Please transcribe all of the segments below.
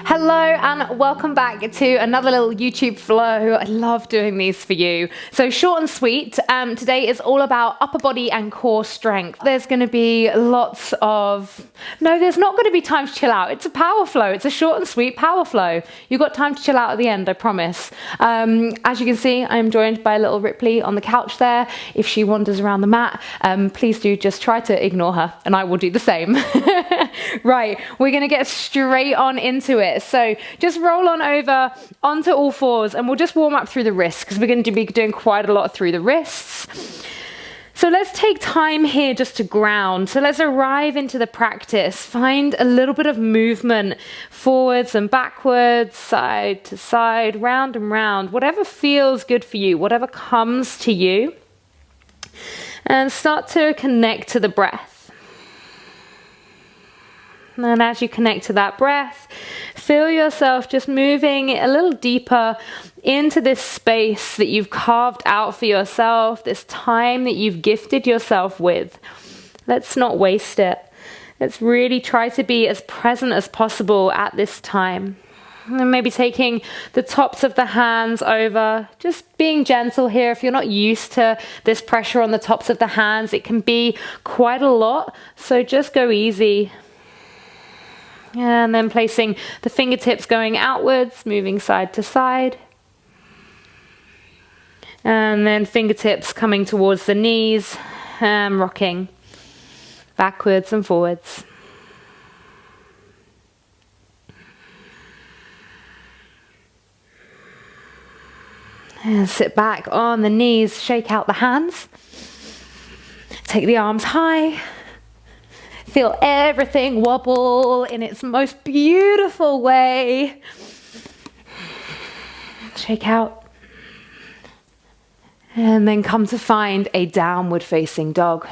Hello and welcome back to another little YouTube flow. I love doing these for you. So short and sweet, today is all about upper body and core strength. There's going to be lots of, no, there's not going to be time to chill out. It's a power flow. It's a short and sweet power flow. You've got time to chill out at the end, I promise. As you can see, I'm joined by little Ripley on the couch there. If she wanders around the mat, please do just try to ignore her and I will do the same. Right, we're going to get straight on into it. So just roll on over onto all fours and we'll just warm up through the wrists because we're going to be doing quite a lot through the wrists. So let's take time here just to ground. So let's arrive into the practice. Find a little bit of movement forwards and backwards, side to side, round and round, whatever feels good for you, whatever comes to you. And start to connect to the breath. And as you connect to that breath, feel yourself just moving a little deeper into this space that you've carved out for yourself, this time that you've gifted yourself with. Let's not waste it. Let's really try to be as present as possible at this time. And maybe taking the tops of the hands over, just being gentle here. If you're not used to this pressure on the tops of the hands, it can be quite a lot. So just go easy. And then placing the fingertips going outwards, moving side to side. And then fingertips coming towards the knees and rocking backwards and forwards. And sit back on the knees, shake out the hands. Take the arms high. Feel everything wobble in its most beautiful way. Shake out. And then come to find a downward facing dog.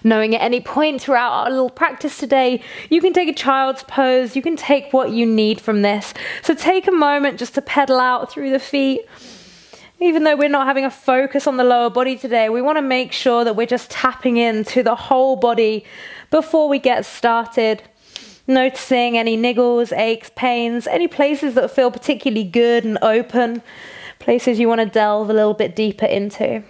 Knowing at any point throughout our little practice today, you can take a child's pose, you can take what you need from this. So take a moment just to pedal out through the feet. Even though we're not having a focus on the lower body today, we want to make sure that we're just tapping into the whole body before we get started. Noticing any niggles, aches, pains, any places that feel particularly good and open, places you want to delve a little bit deeper into.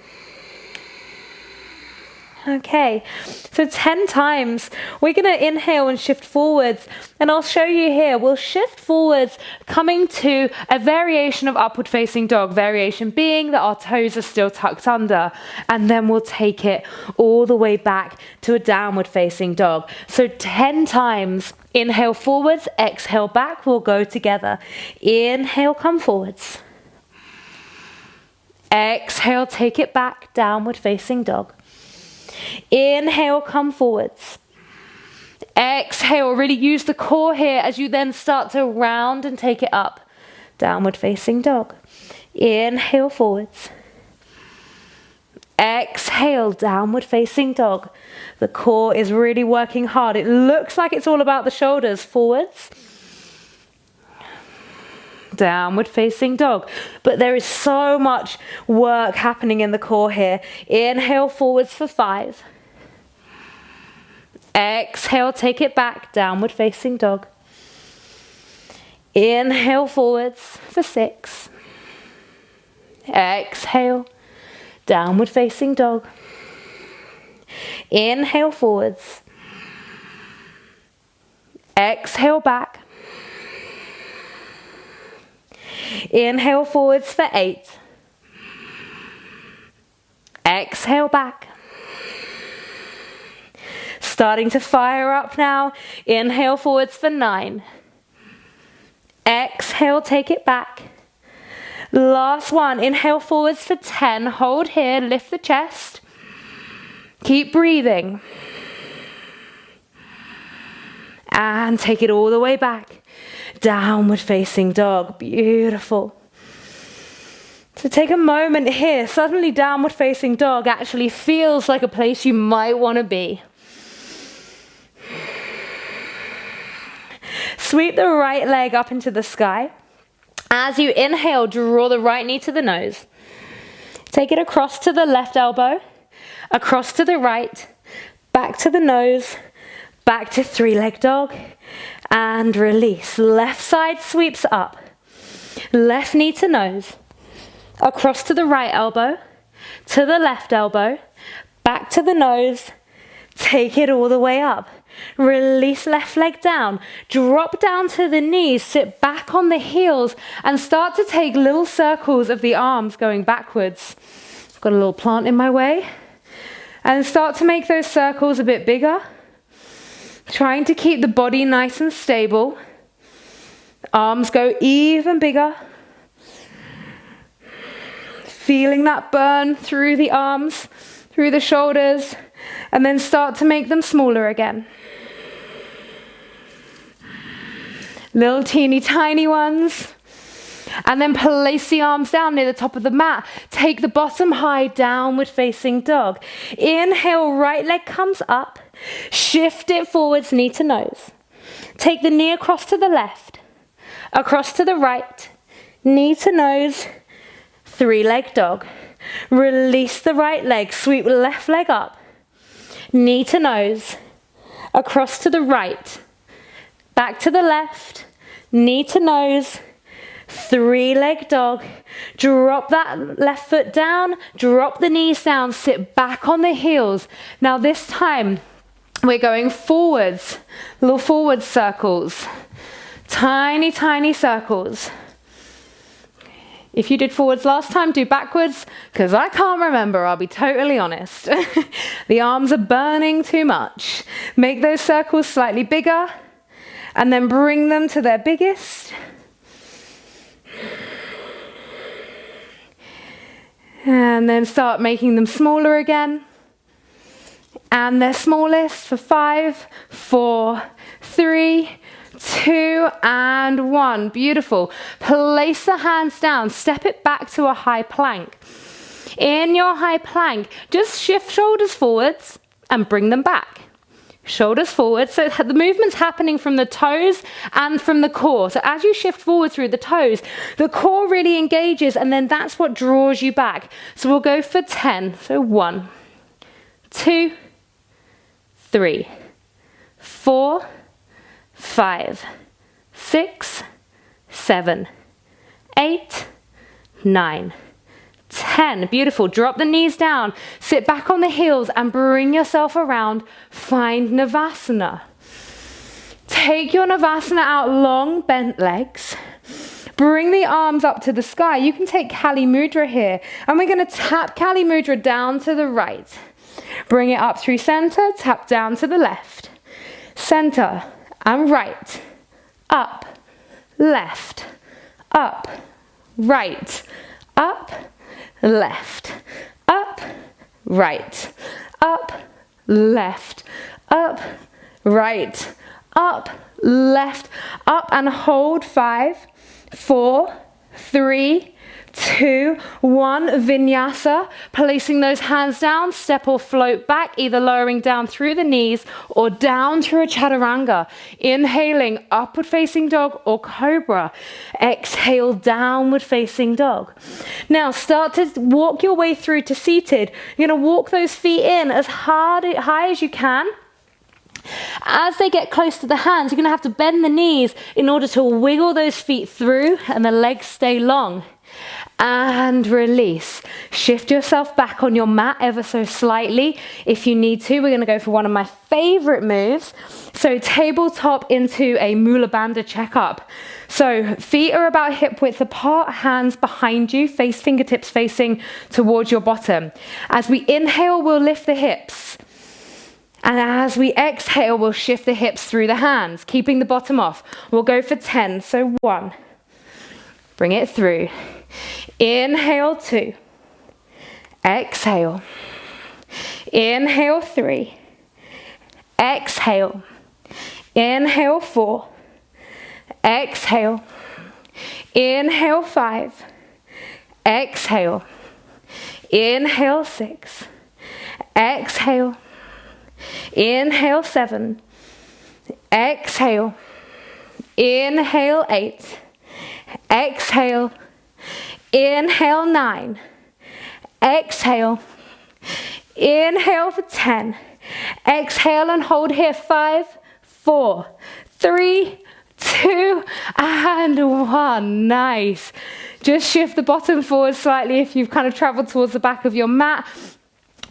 Okay, so 10 times we're going to inhale and shift forwards, and I'll show you here. We'll shift forwards, coming to a variation of upward facing dog, variation being that our toes are still tucked under, and then we'll take it all the way back to a downward facing dog. So 10 times, inhale forwards, exhale back, we'll go together. Inhale, come forwards. Exhale, take it back, downward facing dog. Inhale, come forwards. Exhale, really use the core here as you then start to round and take it up. Downward facing dog. Inhale, forwards. Exhale, downward facing dog. The core is really working hard. It looks like it's all about the shoulders. Forwards. Downward facing dog. But there is so much work happening in the core here. Inhale forwards for 5. Exhale, take it back, downward facing dog. Inhale forwards for 6. Exhale, downward facing dog. Inhale forwards. Exhale back. Inhale forwards for 8. Exhale back. Starting to fire up now. Inhale forwards for 9. Exhale, take it back. Last one. Inhale forwards for 10. Hold here, lift the chest. Keep breathing. And take it all the way back. Downward facing dog. Beautiful. So take a moment here. Suddenly downward facing dog actually feels like a place you might want to be. Sweep the right leg up into the sky. As you inhale, draw the right knee to the nose. Take it across to the left elbow, across to the right, back to the nose, back to 3-leg dog, and release. Left side sweeps up. Left knee to nose. Across to the right elbow, to the left elbow, back to the nose. Take it all the way up. Release left leg down. Drop down to the knees. Sit back on the heels and start to take little circles of the arms going backwards. I've got a little plant in my way. And start to make those circles a bit bigger. Trying to keep the body nice and stable. Arms go even bigger. Feeling that burn through the arms, through the shoulders, and then start to make them smaller again. Little teeny tiny ones. And then place the arms down near the top of the mat. Take the bottom high, downward facing dog. Inhale, right leg comes up. Shift it forwards, knee to nose. Take the knee across to the left, across to the right, knee to nose, 3-leg dog. Release the right leg, sweep left leg up, knee to nose, across to the right, back to the left, knee to nose, 3-leg dog. Drop that left foot down, drop the knees down, sit back on the heels. Now this time, we're going forwards, little forward circles, tiny, tiny circles. If you did forwards last time, do backwards, because I can't remember, I'll be totally honest. The arms are burning too much. Make those circles slightly bigger, and then bring them to their biggest. And then start making them smaller again. And their smallest for 5, 4, 3, 2, and 1. Beautiful. Place the hands down. Step it back to a high plank. In your high plank, just shift shoulders forwards and bring them back. Shoulders forward. So the movement's happening from the toes and from the core. So as you shift forward through the toes, the core really engages, and then that's what draws you back. So we'll go for 10. So 1, 2, 3, 4, 5, 6, 7, 8, 9, 10. Beautiful. Drop the knees down. Sit back on the heels and bring yourself around. Find navasana. Take your navasana out long, bent legs. Bring the arms up to the sky. You can take Kali Mudra here. And we're going to tap Kali Mudra down to the right. Bring it up through center. Tap down to the left. Center and right. Up, left, up, right, up, left, up, right, up, left, up, right, up, left, up, and hold 5, 4, 3, 2, 1, vinyasa. Placing those hands down, step or float back, either lowering down through the knees or down through a chaturanga. Inhaling, upward facing dog or cobra. Exhale, downward facing dog. Now start to walk your way through to seated. You're going to walk those feet in as high as you can. As they get close to the hands, you're going to have to bend the knees in order to wiggle those feet through and the legs stay long. And release. Shift yourself back on your mat ever so slightly if you need to. We're going to go for one of my favorite moves. So tabletop into a Mula bandha checkup. So feet are about hip width apart, hands behind you, fingertips facing towards your bottom. As we inhale, we'll lift the hips. And as we exhale, we'll shift the hips through the hands, keeping the bottom off. We'll go for 10. So 1. Bring it through. Inhale 2. Exhale. Inhale 3. Exhale. Inhale 4. Exhale. Inhale 5. Exhale. Inhale 6. Exhale. Inhale 7. Exhale. Inhale 8. Exhale. Inhale 9. Exhale. Inhale for 10. Exhale and hold here. 5, 4, 3, 2, and 1. Nice. Just shift the bottom forward slightly if you've kind of traveled towards the back of your mat.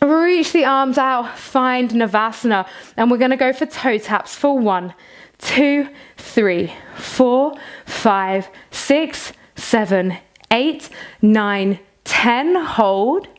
Reach the arms out, find navasana. And we're going to go for toe taps for 1, 2, 3, 4, 5, 6, 7, 8, 9, 10. Hold.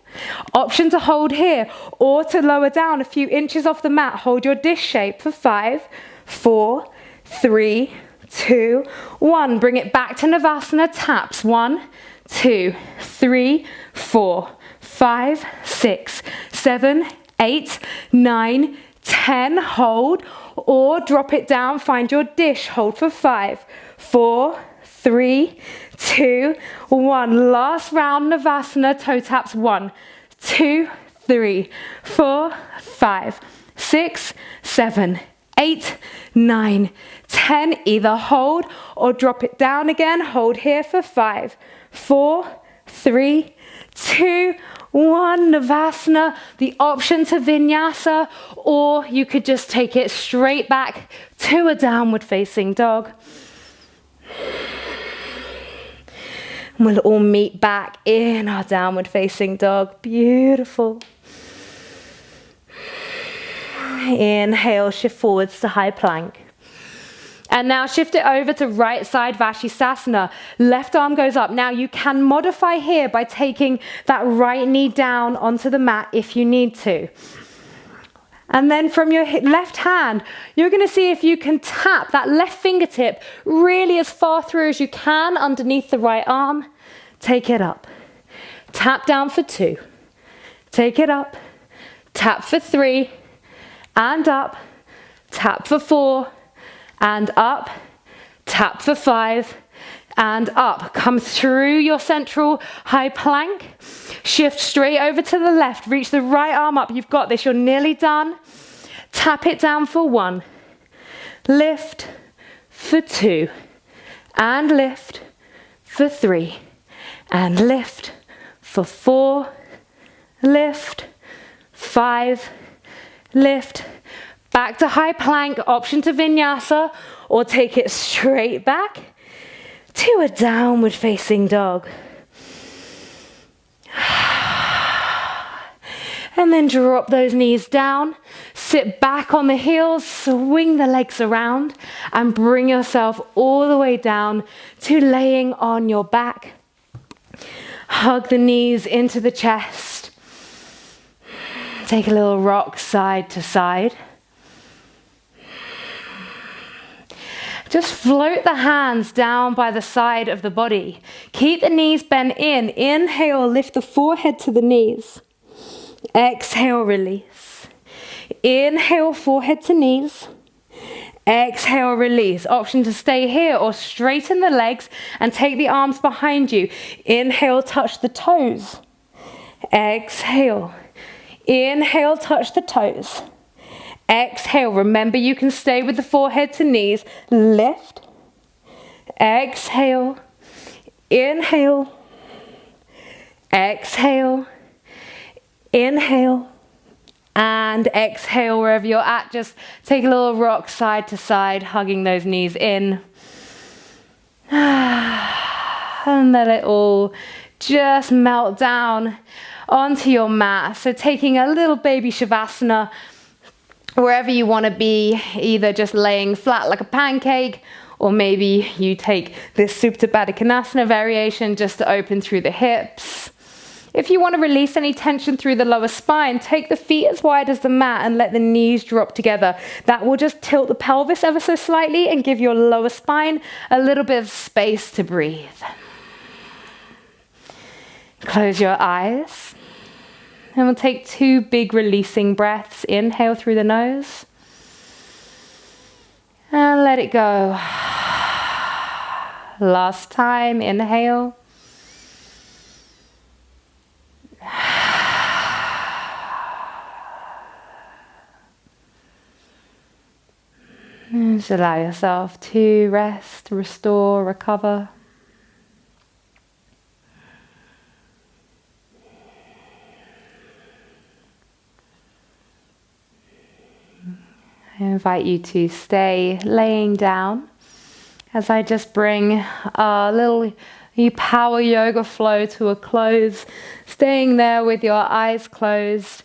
Option to hold here or to lower down a few inches off the mat. Hold your dish shape for 5, 4, 3, 2, 1. Bring it back to navasana. Taps. 1, 2, 3, 4, 5, 6, 7, 8, 9, 10. Hold or drop it down. Find your dish. Hold for 5, 4, 3, 2, 1. Last round navasana. Toe taps. 1, 2, 3, 4, 5, 6, 7, 8, 9, 10. Either hold or drop it down again. Hold here for 5, 4, 3, 2, 1. Navasana. The option to vinyasa, or you could just take it straight back to a downward facing dog. We'll all meet back in our downward facing dog. Beautiful. Inhale, shift forwards to high plank. And now shift it over to right side Vashisthasana. Left arm goes up. Now you can modify here by taking that right knee down onto the mat if you need to. And then from your left hand, you're going to see if you can tap that left fingertip really as far through as you can underneath the right arm. Take it up. Tap down for 2. Take it up. Tap for 3. And up. Tap for 4. And up. Tap for 5. And up. Come through your central high plank. Shift straight over to the left. Reach the right arm up. You've got this. You're nearly done. Tap it down for 1. Lift for 2. And lift for 3. And lift for 4. Lift. 5. Lift. Back to high plank. Option to vinyasa. Or take it straight back to a downward facing dog. And then drop those knees down. Sit back on the heels. Swing the legs around. And bring yourself all the way down to laying on your back. Hug the knees into the chest. Take a little rock side to side. Just float the hands down by the side of the body. Keep the knees bent in. Inhale, lift the forehead to the knees. Exhale, release. Inhale, forehead to knees. Exhale, release. Option to stay here or straighten the legs and take the arms behind you. Inhale, touch the toes. Exhale. Inhale, touch the toes. Exhale. Remember, you can stay with the forehead to knees. Lift. Exhale. Inhale. Exhale. Inhale. And exhale wherever you're at. Just take a little rock side to side, hugging those knees in. And let it all just melt down onto your mat. So taking a little baby shavasana wherever you want to be, either just laying flat like a pancake, or maybe you take this Supta Baddha Konasana variation just to open through the hips. If you want to release any tension through the lower spine, take the feet as wide as the mat and let the knees drop together. That will just tilt the pelvis ever so slightly and give your lower spine a little bit of space to breathe. Close your eyes. And we'll take 2 big releasing breaths. Inhale through the nose. And let it go. Last time, inhale. And just allow yourself to rest, restore, recover. I invite you to stay laying down as I just bring our little power yoga flow to a close, staying there with your eyes closed.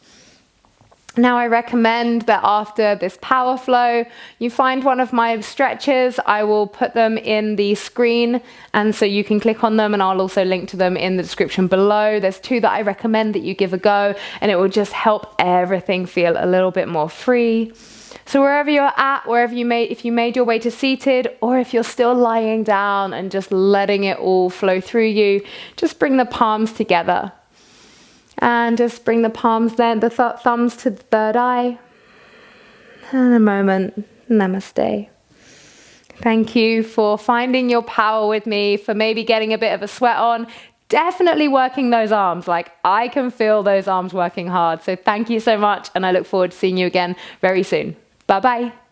Now I recommend that after this power flow, you find one of my stretches. I will put them in the screen, and so you can click on them, and I'll also link to them in the description below. There's 2 that I recommend that you give a go, and it will just help everything feel a little bit more free. So wherever you're at, if you made your way to seated, or if you're still lying down and just letting it all flow through you, just bring the palms together. And just bring the palms then, the thumbs to the third eye. And a moment, namaste. Thank you for finding your power with me, for maybe getting a bit of a sweat on. Definitely working those arms. Like, I can feel those arms working hard. So thank you so much, and I look forward to seeing you again very soon. Bye-bye.